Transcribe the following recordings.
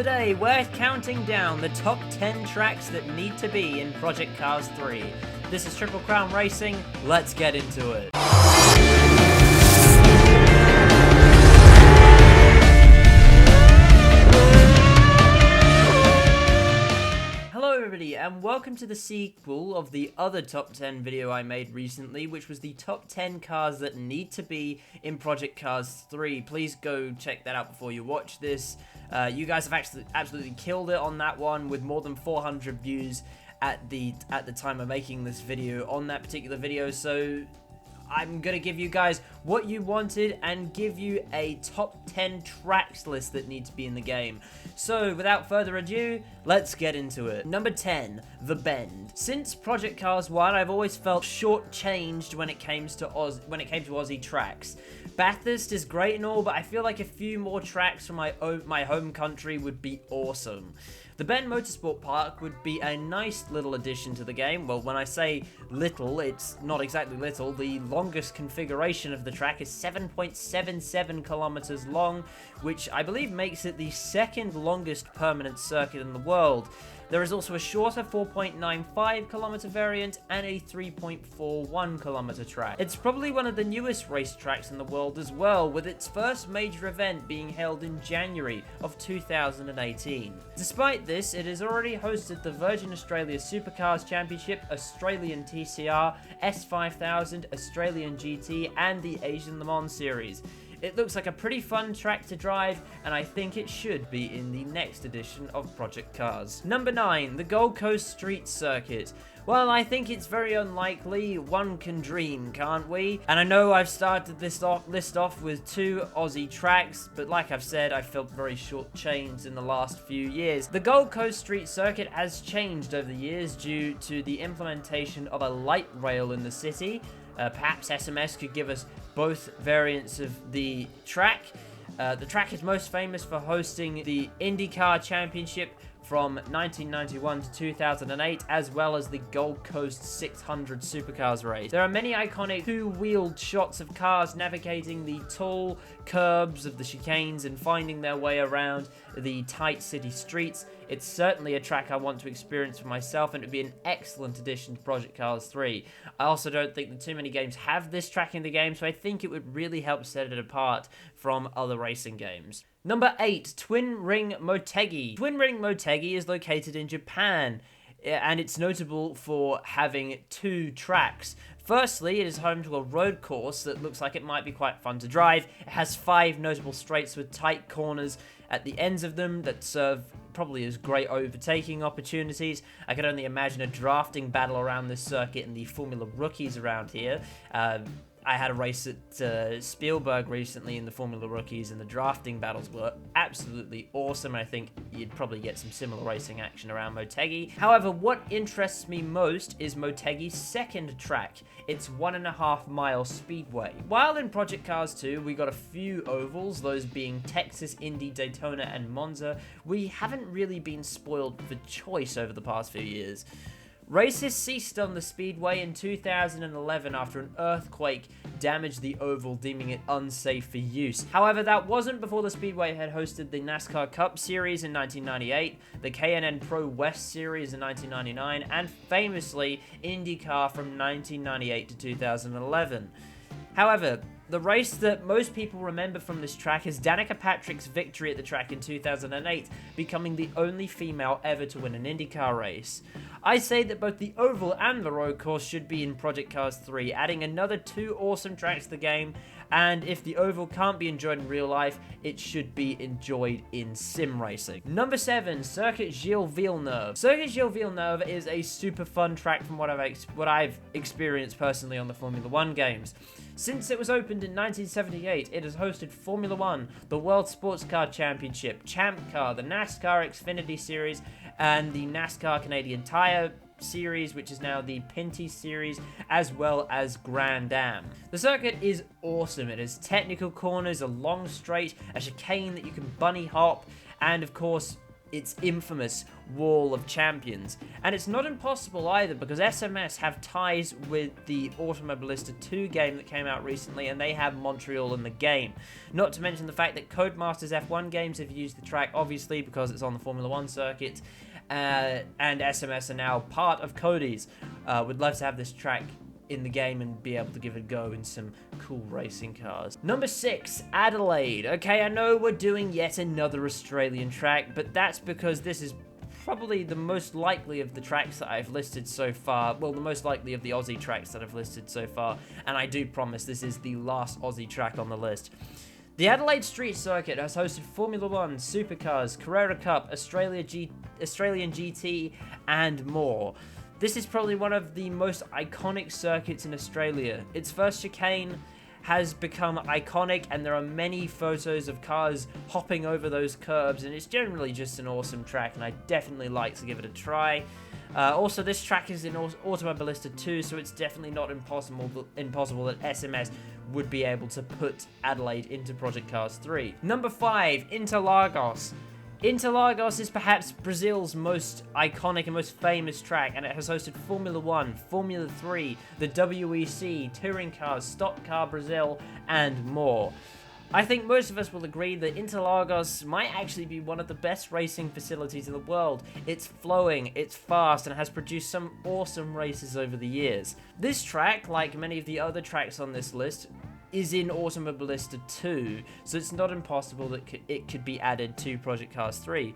Today, we're counting down the top 10 tracks that need to be in Project Cars 3. This is Triple Crown Racing, let's get into it. Hello everybody, and welcome to the sequel of the other top 10 video I made recently, which was the top 10 cars that need to be in Project Cars 3. Please go check that out before you watch this. You guys have actually absolutely killed it on that one, with more than 400 views at the time of making this video on that particular video. So I'm gonna give you guys what you wanted and give you a top 10 tracks list that need to be in the game. So without further ado, let's get into it. Number 10, The Bend. Since Project Cars 1, I've always felt shortchanged when it came to Aussie tracks. Bathurst is great and all, but I feel like a few more tracks from my home country would be awesome. The Bend Motorsport Park would be a nice little addition to the game. Well, when I say little, it's not exactly little. The longest configuration of the track is 7.77 kilometers long, which I believe makes it the second longest permanent circuit in the world. There is also a shorter 4.95 kilometer variant and a 3.41 kilometer track. It's probably one of the newest race tracks in the world as well, with its first major event being held in January of 2018. Despite this, it has already hosted the Virgin Australia Supercars Championship, Australian TCR, S5000, Australian GT, and the Asian Le Mans Series. It looks like a pretty fun track to drive, and I think it should be in the next edition of Project Cars. Number 9, the Gold Coast Street Circuit. Well, I think it's very unlikely. One can dream, can't we? And I know I've started this list off with 2 Aussie tracks, but like I've said, I felt very shortchanged in the last few years. The Gold Coast Street Circuit has changed over the years due to the implementation of a light rail in the city. Perhaps SMS could give us both variants of the track. The track is most famous for hosting the IndyCar Championship from 1991 to 2008, as well as the Gold Coast 600 Supercars race. There are many iconic two-wheeled shots of cars navigating the tall curbs of the chicanes and finding their way around the tight city streets. It's certainly a track I want to experience for myself, and it would be an excellent addition to Project Cars 3. I also don't think that too many games have this track in the game, so I think it would really help set it apart from other racing games. Number 8, Twin Ring Motegi. Twin Ring Motegi is located in Japan, and it's notable for having 2 tracks. Firstly, it is home to a road course that looks like it might be quite fun to drive. It has 5 notable straights with tight corners at the ends of them that serve probably as great overtaking opportunities. I could only imagine a drafting battle around this circuit and the Formula Rookies around here. I had a race at Spielberg recently in the Formula Rookies, and the drafting battles were absolutely awesome. I think you'd probably get some similar racing action around Motegi. However, what interests me most is Motegi's second track. It's 1.5 mile Speedway. While in Project Cars 2, we got a few ovals, those being Texas, Indy, Daytona, and Monza, we haven't really been spoiled for choice over the past few years. Races ceased on the Speedway in 2011 after an earthquake damaged the oval, deeming it unsafe for use. However, that wasn't before the Speedway had hosted the NASCAR Cup Series in 1998, the K&N Pro West Series in 1999, and famously IndyCar from 1998 to 2011. However, the race that most people remember from this track is Danica Patrick's victory at the track in 2008, becoming the only female ever to win an IndyCar race. I say that both the oval and the road course should be in Project Cars 3, adding another 2 awesome tracks to the game, and if the oval can't be enjoyed in real life, it should be enjoyed in sim racing. Number 7, Circuit Gilles Villeneuve. Circuit Gilles Villeneuve is a super fun track from what I've experienced personally on the Formula 1 games. Since it was opened in 1978, it has hosted Formula 1, the World Sports Car Championship, Champ Car, the NASCAR Xfinity Series, and the NASCAR Canadian Tire Series, which is now the Pinty Series, as well as Grand Am. The circuit is awesome. It has technical corners, a long straight, a chicane that you can bunny hop, and of course, its infamous Wall of Champions. And it's not impossible either, because SMS have ties with the Automobilista 2 game that came out recently, and they have Montreal in the game. Not to mention the fact that Codemasters F1 games have used the track, obviously, because it's on the Formula 1 circuit, and SMS are now part of Cody's. Would love to have this track in the game and be able to give it a go in some cool racing cars. Number 6, Adelaide. Okay, I know we're doing yet another Australian track, but that's because this is probably the most likely of the tracks that I've listed so far. Well, the most likely of the Aussie tracks that I've listed so far, and I do promise this is the last Aussie track on the list. The Adelaide Street Circuit has hosted Formula 1, Supercars, Carrera Cup, Australian GT, and more. This is probably one of the most iconic circuits in Australia. Its first chicane has become iconic, and there are many photos of cars hopping over those curbs, and it's generally just an awesome track, and I definitely like to give it a try. Also, this track is in Automobilista 2, so it's definitely not impossible that SMS would be able to put Adelaide into Project Cars 3. Number 5, Interlagos. Interlagos is perhaps Brazil's most iconic and most famous track, and it has hosted Formula 1, Formula 3, the WEC, touring cars, Stock Car Brazil, and more. I think most of us will agree that Interlagos might actually be one of the best racing facilities in the world. It's flowing, it's fast, and has produced some awesome races over the years. This track, like many of the other tracks on this list, is in Automobilista 2, so it's not impossible that it could be added to Project Cars 3.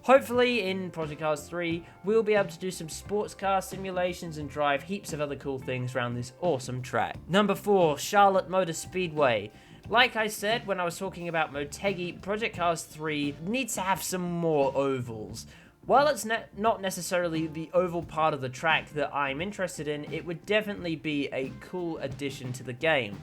Hopefully, in Project Cars 3, we'll be able to do some sports car simulations and drive heaps of other cool things around this awesome track. Number 4, Charlotte Motor Speedway. Like I said when I was talking about Motegi, Project Cars 3 needs to have some more ovals. While it's not necessarily the oval part of the track that I'm interested in, it would definitely be a cool addition to the game.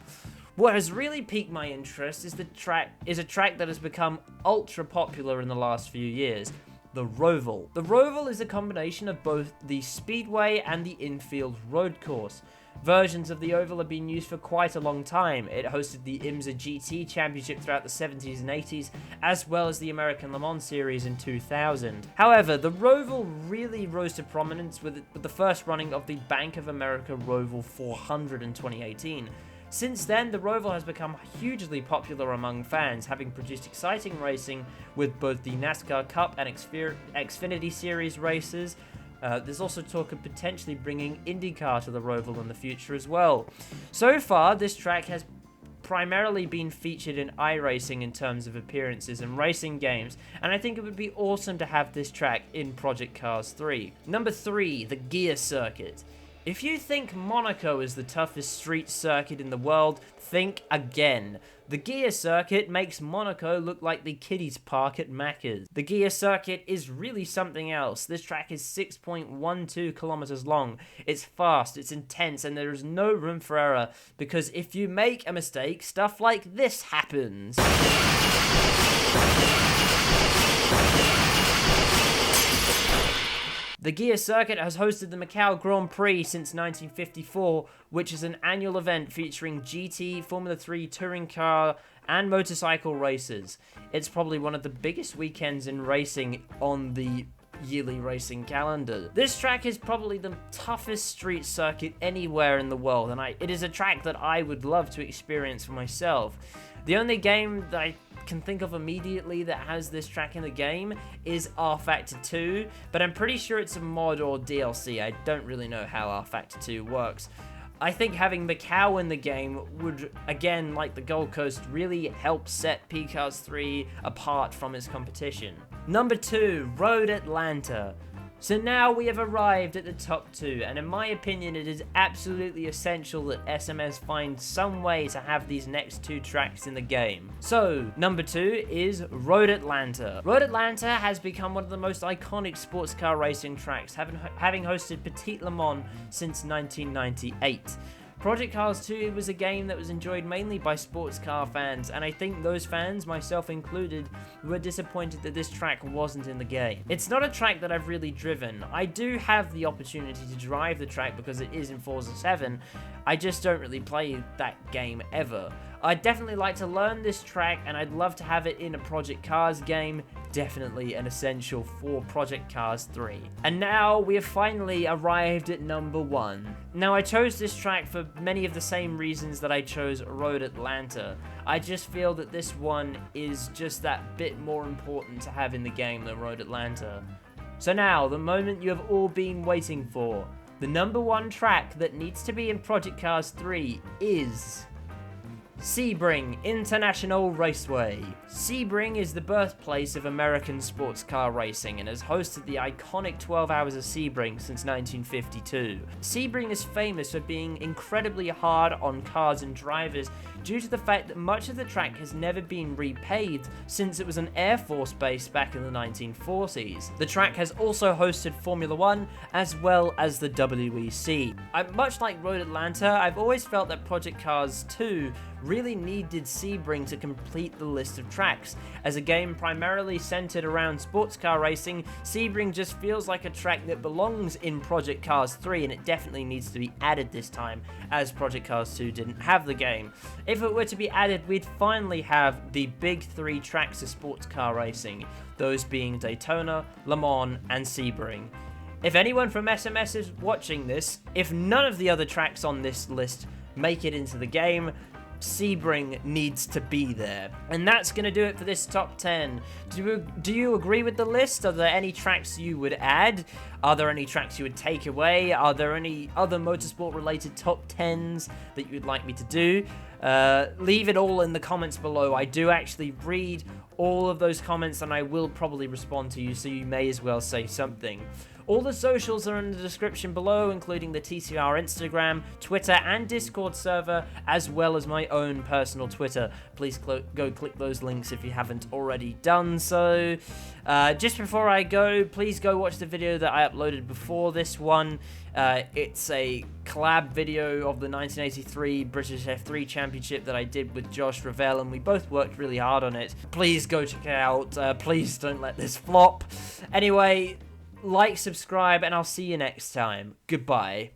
What has really piqued my interest is a track that has become ultra popular in the last few years, the Roval. The Roval is a combination of both the Speedway and the infield road course. Versions of the oval have been used for quite a long time. It hosted the IMSA GT Championship throughout the 70s and 80s, as well as the American Le Mans Series in 2000. However, the Roval really rose to prominence with the first running of the Bank of America Roval 400 in 2018. Since then, the Roval has become hugely popular among fans, having produced exciting racing with both the NASCAR Cup and Xfinity Series races. There's also talk of potentially bringing IndyCar to the Roval in the future as well. So far, this track has primarily been featured in iRacing in terms of appearances and racing games, and I think it would be awesome to have this track in Project Cars 3. Number 3, the Gear Circuit. If you think Monaco is the toughest street circuit in the world, think again. The Gear Circuit makes Monaco look like the kiddies park at Macca's. The Gear Circuit is really something else. This track is 6.12 kilometers long. It's fast, it's intense, and there is no room for error, because if you make a mistake, stuff like this happens. The Gear Circuit has hosted the Macau Grand Prix since 1954, which is an annual event featuring GT, Formula 3, touring car, and motorcycle races. It's probably one of the biggest weekends in racing on the yearly racing calendar. This track is probably the toughest street circuit anywhere in the world, and it is a track that I would love to experience for myself. The only game that I can think of immediately that has this track in the game is R-Factor 2, but I'm pretty sure it's a mod or DLC. I don't really know how R-Factor 2 works. I think having Macau in the game would, again, like the Gold Coast, really help set P-Cars 3 apart from its competition. Number 2, Road Atlanta. So now we have arrived at the top 2, and in my opinion it is absolutely essential that SMS find some way to have these next 2 tracks in the game. So, number 2 is Road Atlanta. Road Atlanta has become one of the most iconic sports car racing tracks, having hosted Petit Le Mans since 1998. Project Cars 2 was a game that was enjoyed mainly by sports car fans, and I think those fans, myself included, were disappointed that this track wasn't in the game. It's not a track that I've really driven. I do have the opportunity to drive the track because it is in Forza 7, I just don't really play that game ever. I'd definitely like to learn this track, and I'd love to have it in a Project Cars game. Definitely an essential for Project Cars 3. And now we have finally arrived at number 1. Now, I chose this track for many of the same reasons that I chose Road Atlanta. I just feel that this one is just that bit more important to have in the game than Road Atlanta. So now, the moment you have all been waiting for. The number 1 track that needs to be in Project Cars 3 is Sebring International Raceway. Sebring is the birthplace of American sports car racing and has hosted the iconic 12 Hours of Sebring since 1952. Sebring is famous for being incredibly hard on cars and drivers due to the fact that much of the track has never been repaved since it was an Air Force base back in the 1940s. The track has also hosted Formula 1 as well as the WEC. Much like Road Atlanta, I've always felt that Project Cars 2 really needed Sebring to complete the list of tracks. As a game primarily centered around sports car racing, Sebring just feels like a track that belongs in Project Cars 3, and it definitely needs to be added this time, as Project Cars 2 didn't have the game. If it were to be added, we'd finally have the big 3 tracks of sports car racing, those being Daytona, Le Mans, and Sebring. If anyone from SMS is watching this, if none of the other tracks on this list make it into the game, Sebring needs to be there. And that's going to do it for this top 10. Do you agree with the list? Are there any tracks you would add? Are there any tracks you would take away? Are there any other motorsport related top 10s that you'd like me to do? Leave it all in the comments below. I do actually read all of those comments and I will probably respond to you, so you may as well say something. All the socials are in the description below, including the TCR Instagram, Twitter, and Discord server, as well as my own personal Twitter. Please go click those links if you haven't already done so. Just before I go, please go watch the video that I uploaded before this one. It's a collab video of the 1983 British F3 Championship that I did with Josh Ravel, and we both worked really hard on it. Please go check it out. Please don't let this flop. Anyway, like, subscribe, and I'll see you next time. Goodbye.